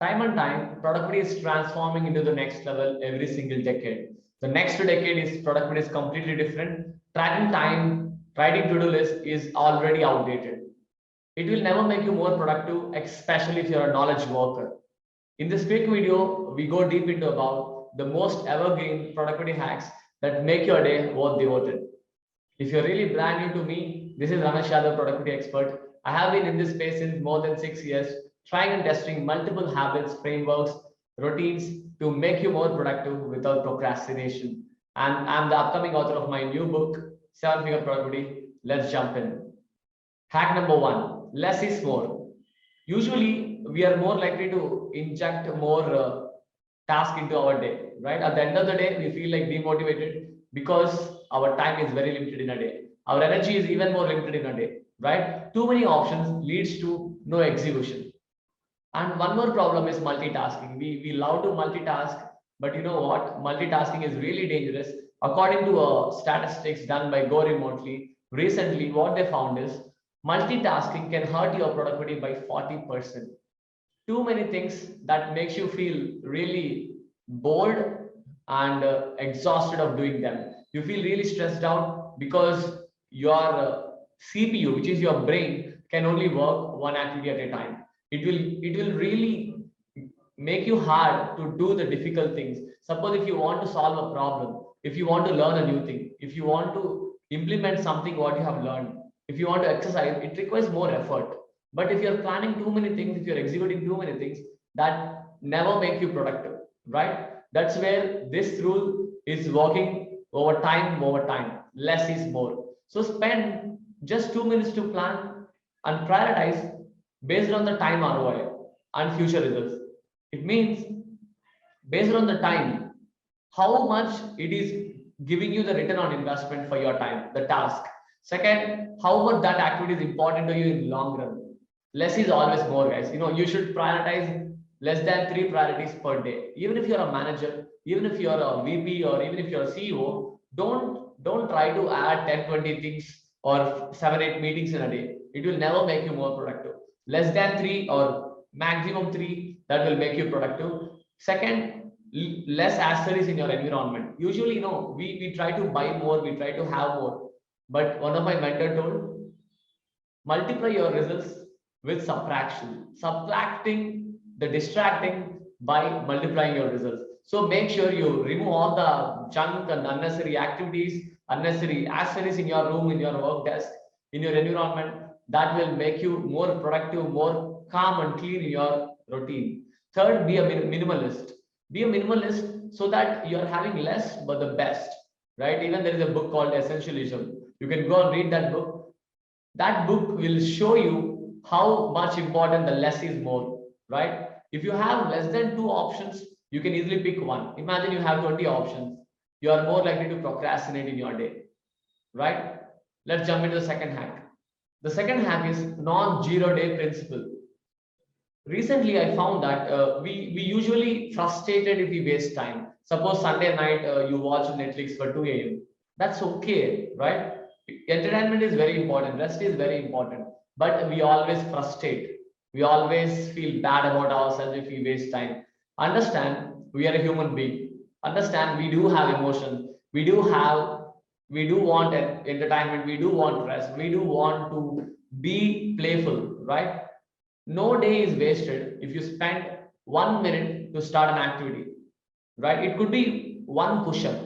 Time and time, productivity is transforming into the next level every single decade. The next decade is productivity is completely different. Tracking time, writing to-do list is already outdated. It will never make you more productive, especially if you're a knowledge worker. In this quick video, we go deep into about the most evergreen productivity hacks that make your day worth devoted. If you're really brand new to me, this is Ramesh Yadav, productivity expert. I have been in this space since more than 6 years, trying and testing multiple habits, frameworks, routines to make you more productive without procrastination. And I'm the upcoming author of my new book, 7-Figure Productivity. Let's jump in. Hack number one, less is more. Usually, we are more likely to inject more task into our day, right? At the end of the day, we feel like demotivated because our time is very limited in a day. Our energy is even more limited in a day, right? Too many options leads to no execution. And one more problem is multitasking. We love to multitask, but you know what? Multitasking is really dangerous. According to statistics done by Go Remotely, recently what they found is multitasking can hurt your productivity by 40%. Too many things that makes you feel really bored and exhausted of doing them. You feel really stressed out because your CPU, which is your brain, can only work one activity at a time. It will really make you hard to do the difficult things. Suppose if you want to solve a problem, if you want to learn a new thing, if you want to implement something what you have learned, if you want to exercise, it requires more effort. But if you're planning too many things, if you're executing too many things, that never make you productive, right? That's where this rule is working over time. Less is more. So spend just 2 minutes to plan and prioritize based on the time ROI and future results. It means based on the time, how much it is giving you the return on investment for your time, the task. Second, how much that activity is important to you in long run. Less is always more, guys. You should prioritize less than 3 priorities per day. Even if you're a manager, even if you're a VP, or even if you're a CEO, don't try to add 10, 20 things or 7, 8 meetings in a day. It will never make you more productive. Less than 3 or maximum 3, that will make you productive. Second, less accessories in your environment. Usually, we try to buy more, we try to have more. But one of my mentor told, multiply your results with subtraction, subtracting the distracting by multiplying your results. So make sure you remove all the junk and unnecessary activities, unnecessary accessories in your room, in your work desk, in your environment. That will make you more productive, more calm and clean in your routine. Third, be a minimalist. Be a minimalist so that you're having less but the best, right? Even there is a book called Essentialism. You can go and read that book. That book will show you how much important the less is more, right? If you have less than 2 options, you can easily pick one. Imagine you have 20 options. You are more likely to procrastinate in your day, right? Let's jump into the second hack. The second hack is non-zero day principle. Recently, I found that we usually frustrated if we waste time. Suppose Sunday night you watch Netflix for 2 a.m. That's okay, right? Entertainment is very important. Rest is very important. But we always frustrate. We always feel bad about ourselves if we waste time. Understand, we are a human being. Understand, we do have emotions. We do want entertainment. We do want rest. We do want to be playful, right? No day is wasted if you spend 1 minute to start an activity, right? It could be one push-up.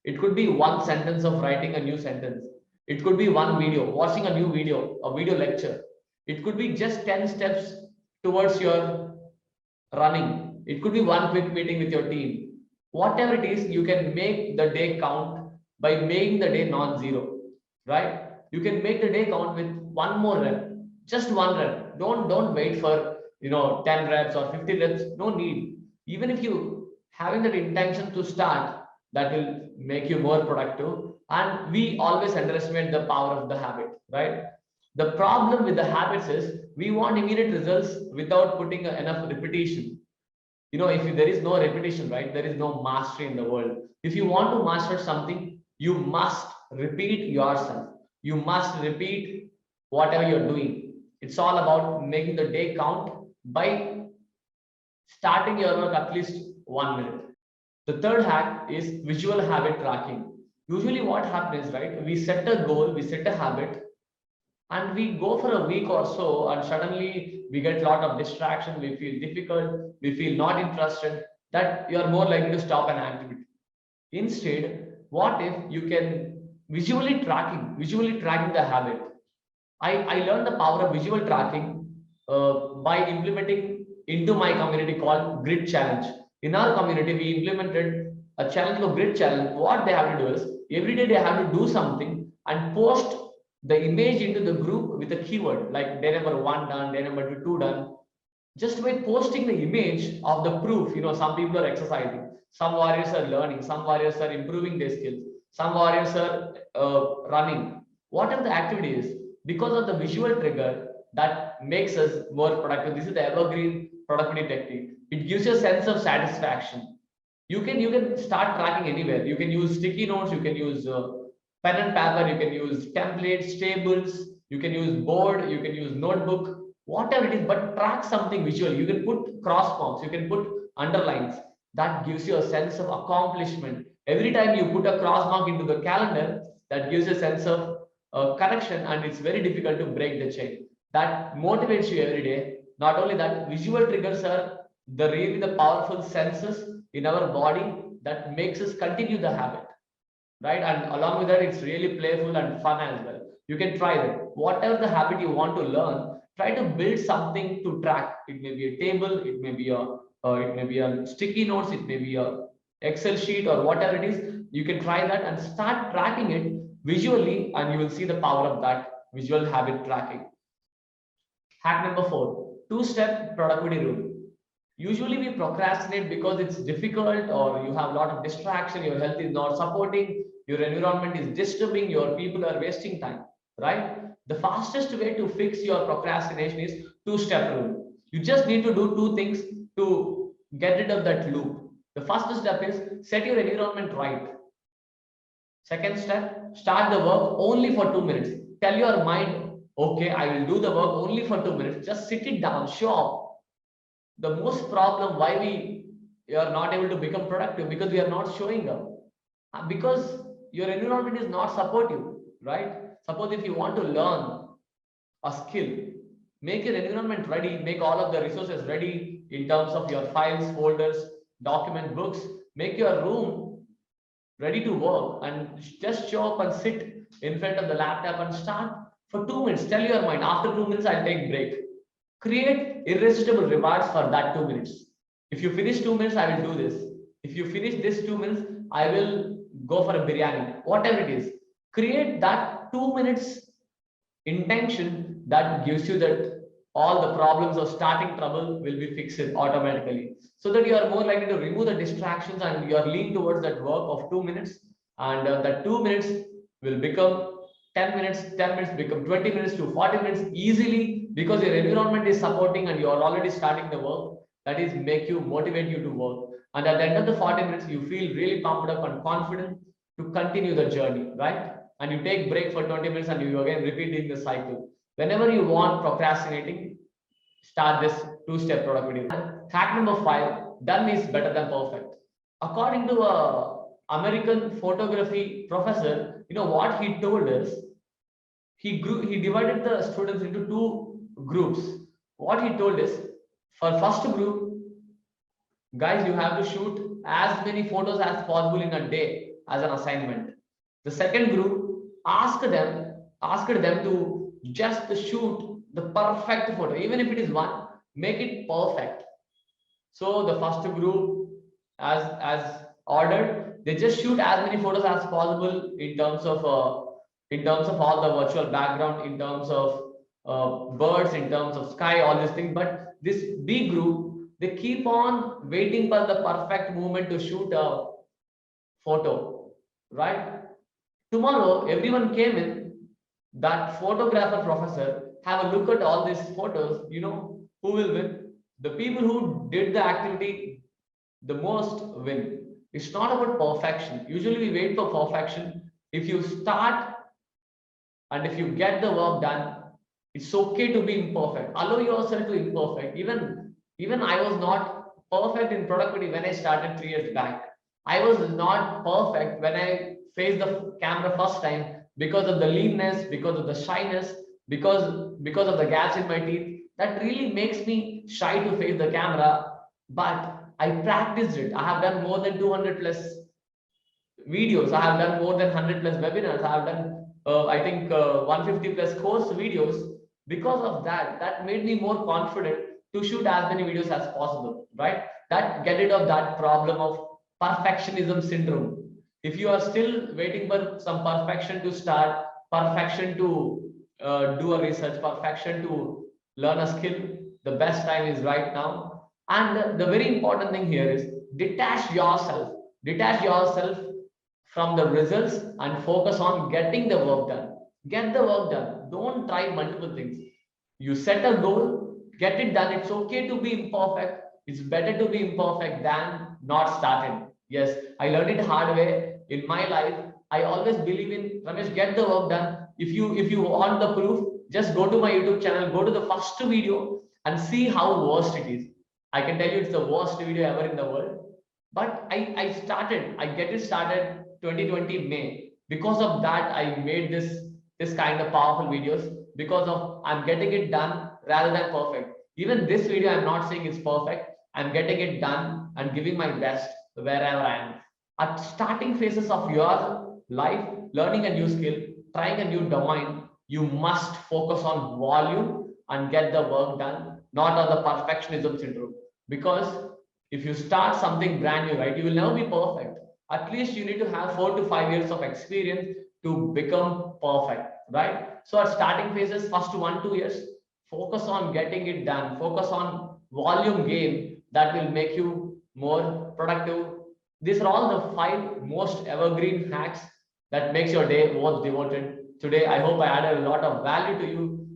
It could be one sentence of writing a new sentence. It could be one video, watching a new video, a video lecture. It could be just 10 steps towards your running. It could be one quick meeting with your team. Whatever it is, you can make the day count by making the day non-zero, right? You can make the day count with one more rep, just one rep. Don't wait for 10 reps or 50 reps. No need. Even if you having that intention to start, that will make you more productive. And we always underestimate the power of the habit, right? The problem with the habits is we want immediate results without putting enough repetition. If there is no repetition, right, there is no mastery in the world. If you want to master something, you must repeat yourself. You must repeat whatever you're doing. It's all about making the day count by starting your work at least 1 minute. The third hack is visual habit tracking. Usually what happens, right? We set a goal, we set a habit, and we go for a week or so, and suddenly we get a lot of distraction, we feel difficult, we feel not interested, that you are more likely to stop an activity. Instead, what if you can visually tracking the habit? I learned the power of visual tracking by implementing into my community called Grid Challenge. In our community, we implemented a challenge called Grid Challenge. What they have to do is every day they have to do something and post the image into the group with a keyword like day number one done, day number two done. Just by posting the image of the proof, some people are exercising, some warriors are learning, some warriors are improving their skills, some warriors are running. Whatever the activity is, because of the visual trigger that makes us more productive. This is the evergreen productivity technique. It gives you a sense of satisfaction. You can start tracking anywhere. You can use sticky notes, you can use pen and paper, you can use templates, tables, you can use board, you can use notebook, whatever it is, but track something visual. You can put cross marks, you can put underlines. That gives you a sense of accomplishment. Every time you put a cross mark into the calendar, that gives you a sense of connection, and it's very difficult to break the chain. That motivates you every day. Not only that, visual triggers are the really the powerful senses in our body that makes us continue the habit, right? And along with that, it's really playful and fun as well. You can try that. Whatever the habit you want to learn, try to build something to track. It may be a table, it may be a sticky notes, it may be a Excel sheet or whatever it is. You can try that and start tracking it visually, and you will see the power of that visual habit tracking. Hack number 4, two-step productivity rule. Usually we procrastinate because it's difficult, or you have a lot of distraction, your health is not supporting, your environment is disturbing, your people are wasting time, right? The fastest way to fix your procrastination is two-step rule. You just need to do two things to get rid of that loop. The first step is set your environment right. Second step, start the work only for 2 minutes. Tell your mind, okay, I will do the work only for 2 minutes. Just sit it down, show up. The most problem why we are not able to become productive, because we are not showing up. Because your environment is not supportive, right? Suppose if you want to learn a skill, make your environment ready, make all of the resources ready in terms of your files, folders, document, books. Make your room ready to work, and just show up and sit in front of the laptop and start for 2 minutes. Tell your mind, after 2 minutes I'll take break. Create irresistible rewards for that 2 minutes. If you finish 2 minutes, I will do this. If you finish this 2 minutes, I will go for a biryani. Whatever it is, create that 2 minutes intention that gives you that all the problems of starting trouble will be fixed automatically, so that you are more likely to remove the distractions and you are lean towards that work of 2 minutes. And that 2 minutes will become 10 minutes, 10 minutes become 20 minutes to 40 minutes easily, because your environment is supporting and you are already starting the work. That is make you motivate you to work, and at the end of the 40 minutes you feel really pumped up and confident to continue the journey, right? And you take break for 20 minutes and you again repeating the cycle. Whenever you want procrastinating, start this two-step productivity. Hack number 5, done is better than perfect. According to a American photography professor, what he told us, he divided the students into two groups. What he told is, for first group, guys, you have to shoot as many photos as possible in a day as an assignment. The second group, asked them to just shoot the perfect photo, even if it is one, make it perfect. So the first group, as ordered, they just shoot as many photos as possible in terms of all the virtual background, in terms of birds, in terms of sky, all these things. But this B group, they keep on waiting for the perfect moment to shoot a photo, right? Tomorrow, everyone came in, that photographer professor have a look at all these photos. Who will win? The people who did the activity the most win. It's not about perfection. Usually we wait for perfection. If you start and if you get the work done, it's okay to be imperfect. Allow yourself to imperfect. Even I was not perfect in productivity when I started 3 years back. I was not perfect when I faced the camera first time because of the leanness, because of the shyness, because of the gaps in my teeth. That really makes me shy to face the camera. But I practiced it. I have done more than 200 plus videos. I have done more than 100 plus webinars. I have done, I think, 150 plus course videos. Because of that, that made me more confident to shoot as many videos as possible, right? That get rid of that problem of perfectionism syndrome. If you are still waiting for some perfection to start, perfection to do a research, perfection to learn a skill, the best time is right now. And the very important thing here is detach yourself from the results and focus on getting the work done. Get the work done. Don't try multiple things. You set a goal, get it done. It's okay to be imperfect. It's better to be imperfect than not started. Yes, I learned it hard way in my life. I always believe in Ramesh, get the work done. If you want the proof, just go to my YouTube channel, go to the first video and see how worst it is. I can tell you it's the worst video ever in the world. But I get it started 2020 May. Because of that, I made this kind of powerful videos because of I'm getting it done rather than perfect. Even this video, I'm not saying it's perfect. I'm getting it done and giving my best wherever I am. At starting phases of your life, learning a new skill, trying a new domain, you must focus on volume and get the work done, not on the perfectionism syndrome. Because if you start something brand new, right, you will never be perfect. At least you need to have 4 to 5 years of experience to become perfect, right? So at starting phases, first 1 2 years, focus on getting it done. Focus on volume gain that will make you more productive. These are all the 5 most evergreen hacks that makes your day worth devoted. Today, I hope I added a lot of value to you.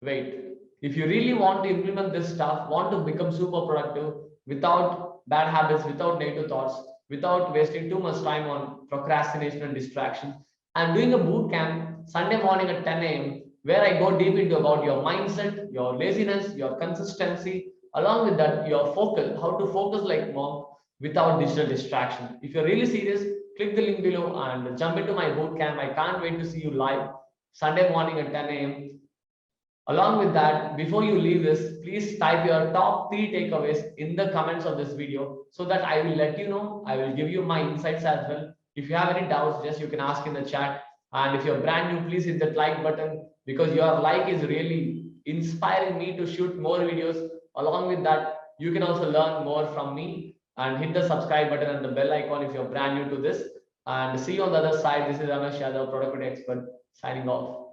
Wait, if you really want to implement this stuff, want to become super productive without bad habits, without negative thoughts, without wasting too much time on procrastination and distraction, I'm doing a boot camp Sunday morning at 10 a.m. where I go deep into about your mindset, your laziness, your consistency, along with that, your focus, how to focus like monk without digital distraction. If you're really serious, click the link below and jump into my boot camp. I can't wait to see you live Sunday morning at 10 a.m. Along with that, before you leave this, please type your top 3 takeaways in the comments of this video so that I will let you know. I will give you my insights as well. If you have any doubts, just you can ask in the chat. And if you're brand new, please hit that like button because your like is really inspiring me to shoot more videos. Along with that, you can also learn more from me and hit the subscribe button and the bell icon if you're brand new to this. And see you on the other side. This is Ramesh Yadav, productivity expert, signing off.